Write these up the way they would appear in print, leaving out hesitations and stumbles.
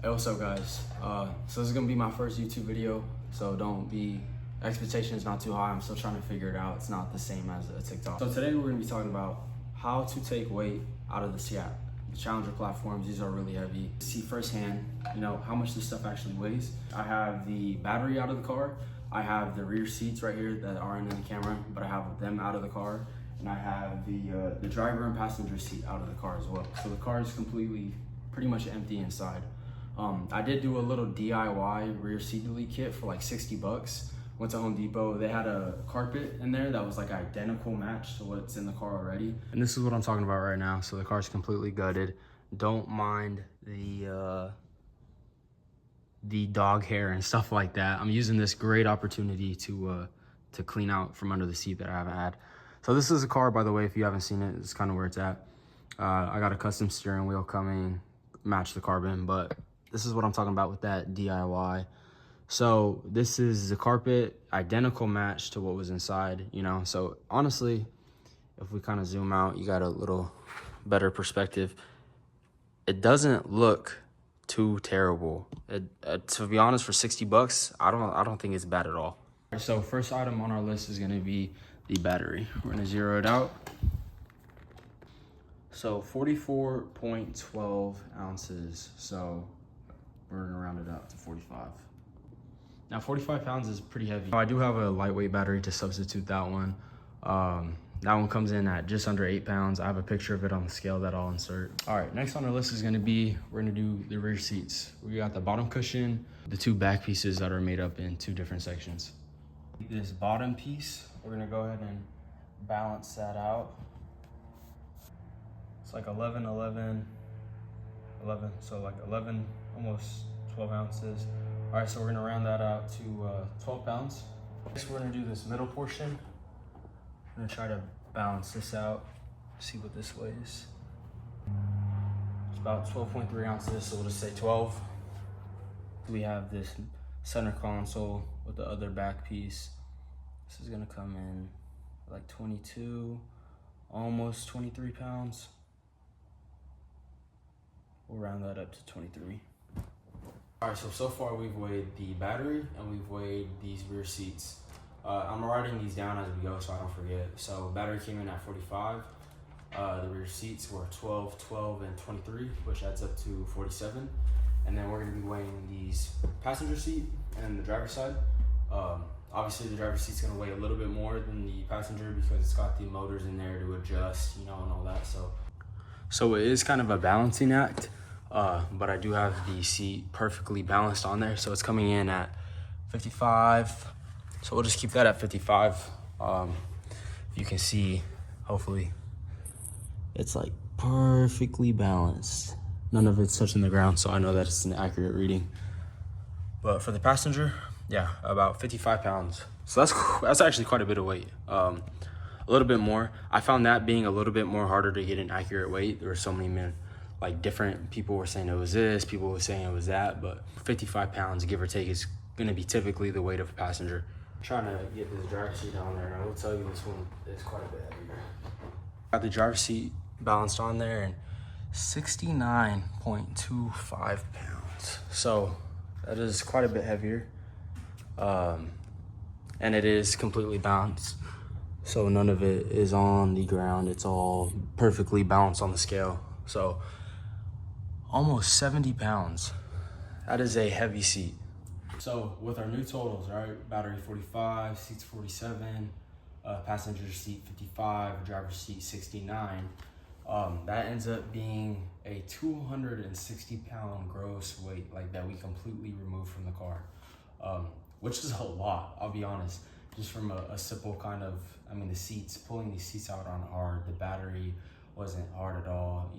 Hey, what's up, guys? So this is gonna be my first YouTube video, so don't be, expectations not too high. I'm still trying to figure it out. It's not the same as a TikTok. So today we're gonna be talking about how to take weight out of the Seat. The Challenger platforms, these are really heavy. See firsthand, how much this stuff actually weighs. I have the battery out of the car. I have the rear seats right here that aren't in the camera, but I have them out of the car. And I have the driver and passenger seat out of the car as well. So the car is completely, pretty much empty inside. I did do a little DIY rear seat delete kit for like 60 bucks. Went to Home Depot. They had a carpet in there that was like identical match to what's in the car already. And this is what I'm talking about right now. So the car's completely gutted. Don't mind the dog hair and stuff like that. I'm using this great opportunity to clean out from under the seat that I haven't had. So this is a car, by the way, if you haven't seen it, it's kind of where it's at. I got a custom steering wheel coming, match the carbon, but this is what I'm talking about with that DIY. So this is the carpet, identical match to what was inside, So honestly, if we kind of zoom out, you got a little better perspective. It doesn't look too terrible. To be honest, for 60 bucks, I don't think it's bad at all. So first item on our list is gonna be the battery. We're gonna zero it out. So 44.12 ounces. So we're gonna round it up to 45. Now 45 pounds is pretty heavy. I do have a lightweight battery to substitute that one. That one comes in at just under 8 pounds. I have a picture of it on the scale that I'll insert. All right, next on our list is gonna be, we're gonna do the rear seats. We got the bottom cushion, the two back pieces that are made up in two different sections. This bottom piece, we're gonna go ahead and balance that out. It's like 11, so like 11, almost 12 ounces. All right, so we're gonna round that out to 12 pounds. Next, we're gonna do this middle portion. I'm gonna try to balance this out, see what this weighs. It's about 12.3 ounces, so we'll just say 12. We have this center console with the other back piece. This is gonna come in like 22, almost 23 pounds. We'll round that up to 23. All right, so far we've weighed the battery and we've weighed these rear seats. I'm writing these down as we go so I don't forget. So battery came in at 45. The rear seats were 12, 12, and 23, which adds up to 47. And then we're gonna be weighing these passenger seat and the driver's side. Obviously the driver's seat's gonna weigh a little bit more than the passenger because it's got the motors in there to adjust, and all that. So it is kind of a balancing act. But I do have the seat perfectly balanced on there. So it's coming in at 55. So we'll just keep that at 55. You can see, hopefully, it's like perfectly balanced. None of it's touching the ground, so I know that it's an accurate reading. But for the passenger, yeah, about 55 pounds. So that's actually quite a bit of weight. A little bit more. I found that being a little bit more harder to get an accurate weight. There were so many men. Like different people were saying it was this, people were saying it was that, but 55 pounds, give or take, is gonna be typically the weight of a passenger. I'm trying to get this driver's seat down there, and I will tell you this one is quite a bit heavier. Got the driver's seat balanced on there, and 69.25 pounds. So that is quite a bit heavier. And it is completely balanced. So none of it is on the ground. It's all perfectly balanced on the scale. So almost 70 pounds. That is a heavy seat. So with our new totals, right? Battery 45, seats 47, passenger seat 55, driver's seat 69. That ends up being a 260 pound gross weight that we completely removed from the car, which is a lot, I'll be honest. Just from a simple kind of, the seats, pulling these seats out on hard, the battery wasn't hard at all,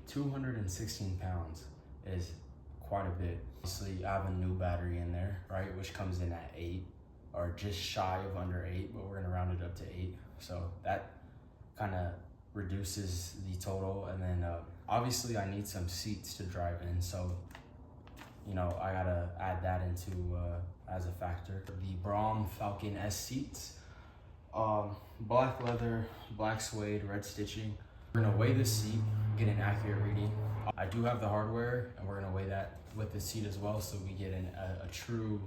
216 pounds is quite a bit. Obviously, I have a new battery in there, right, which comes in at 8, or just shy of under 8, but we're gonna round it up to 8. So that kind of reduces the total. And then obviously I need some seats to drive in, so I gotta add that into as a factor. The Brom Falcon S seats, black leather, black suede, red stitching. We're gonna weigh this seat, get an accurate reading. I do have the hardware, and we're gonna weigh that with the seat as well, so we get a true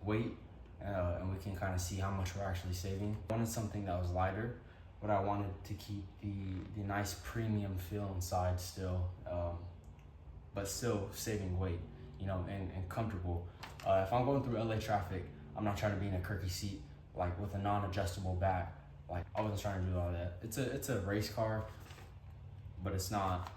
weight, and we can kind of see how much we're actually saving. I wanted something that was lighter, but I wanted to keep the nice premium feel inside still, but still saving weight, you know, and comfortable. If I'm going through LA traffic, I'm not trying to be in a Kirky seat, like with a non-adjustable back. Like, I wasn't trying to do all that. It's a race car, but it's not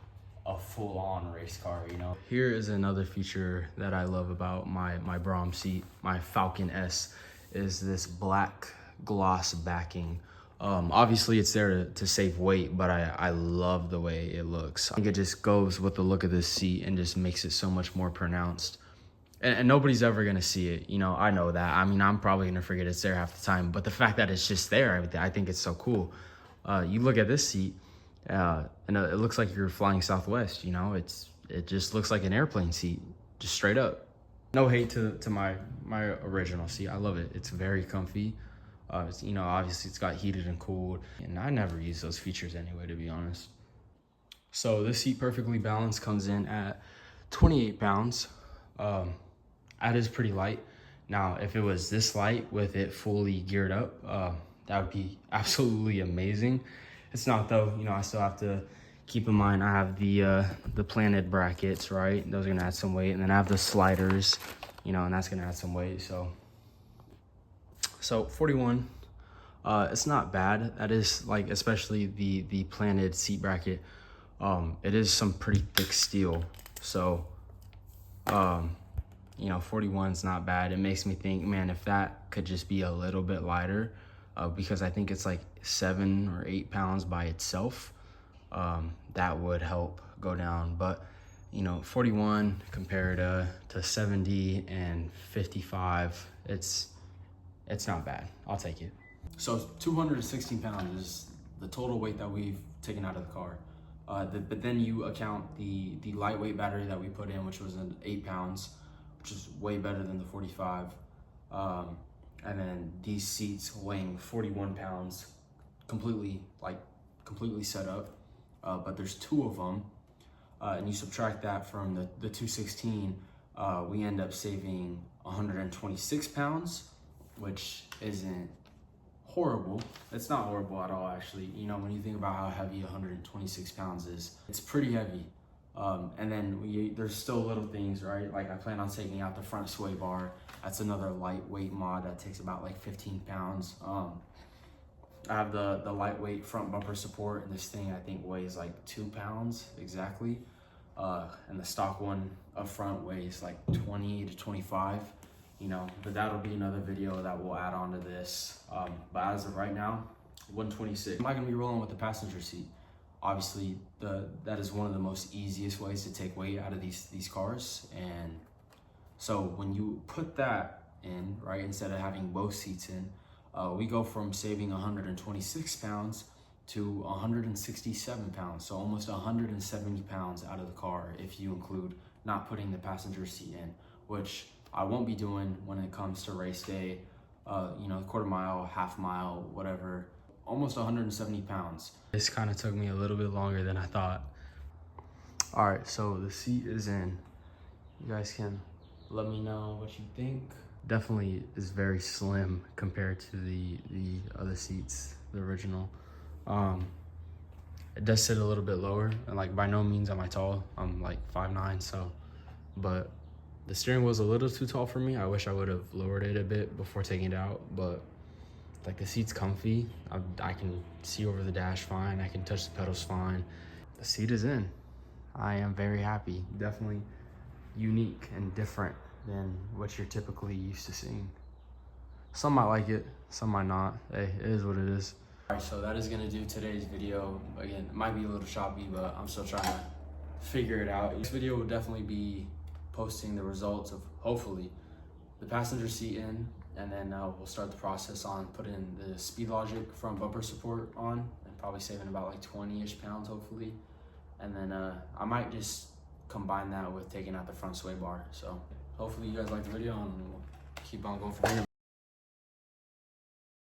a full-on race car, you know? Here is another feature that I love about my Brahms seat, my Falcon S, is this black gloss backing. Obviously it's there to save weight, but I love the way it looks. I think it just goes with the look of this seat and just makes it so much more pronounced. And nobody's ever gonna see it, you know, I know that. I mean, I'm probably gonna forget it's there half the time, but the fact that it's just there, I think it's so cool. You look at this seat, and it looks like you're flying Southwest, you know? It just looks like an airplane seat, just straight up. No hate to my original seat, I love it. It's very comfy. You know, obviously it's got heated and cooled, and I never use those features anyway, to be honest. So this seat, perfectly balanced, comes in at 28 pounds. That is pretty light. Now, if it was this light with it fully geared up, that would be absolutely amazing. It's not though, you know, I still have to keep in mind I have the planted brackets, right? Those are gonna add some weight, and then I have the sliders, you know, and that's gonna add some weight. So 41, it's not bad. That is, like, especially the planted seat bracket. It is some pretty thick steel, so you know, 41 is not bad. It makes me think, man, if that could just be a little bit lighter, because I think it's like 7 or 8 pounds by itself, that would help go down. But, you know, 41 compared to 70 and 55, it's not bad. I'll take it. So 216 pounds is the total weight that we've taken out of the car. But then you account the lightweight battery that we put in, which was 8 pounds, which is way better than the 45. And then these seats weighing 41 pounds, completely set up. But there's 2 of them, and you subtract that from the 216, we end up saving 126 pounds, which isn't horrible. It's not horrible at all, actually. You know, when you think about how heavy 126 pounds is, it's pretty heavy. And then there's still little things, right? Like, I plan on taking out the front sway bar. That's another lightweight mod that takes about like 15 pounds. I have the lightweight front bumper support, and this thing I think weighs like 2 pounds exactly. And the stock one up front weighs like 20 to 25. You know, but that'll be another video that we'll add on to this. But as of right now, 126. Am I gonna be rolling with the passenger seat? Obviously, that is one of the most easiest ways to take weight out of these cars. And so when you put that in, right, instead of having both seats in, we go from saving 126 pounds to 167 pounds. So almost 170 pounds out of the car if you include not putting the passenger seat in, which I won't be doing when it comes to race day, you know, quarter mile, half mile, whatever. Almost 170 pounds. This kind of took me a little bit longer than I thought. All right, so the seat is in. You guys can let me know what you think. Definitely is very slim compared to the other seats, the original. It does sit a little bit lower, and like by no means am I tall. I'm like 5'9", so, but the steering wheel's a little too tall for me. I wish I would have lowered it a bit before taking it out, but like, the seat's comfy. I can see over the dash fine. I can touch the pedals fine. The seat is in. I am very happy. Definitely unique and different than what you're typically used to seeing. Some might like it, some might not. Hey, it is what it is. All right, so that is gonna do today's video. Again, it might be a little choppy, but I'm still trying to figure it out. This video will definitely be posting the results of, hopefully, the passenger seat in, and then we'll start the process on putting the Speedlogic front bumper support on, and probably saving about like 20-ish pounds, hopefully. And then I might just combine that with taking out the front sway bar. So hopefully you guys like the video, and we'll keep on going from here.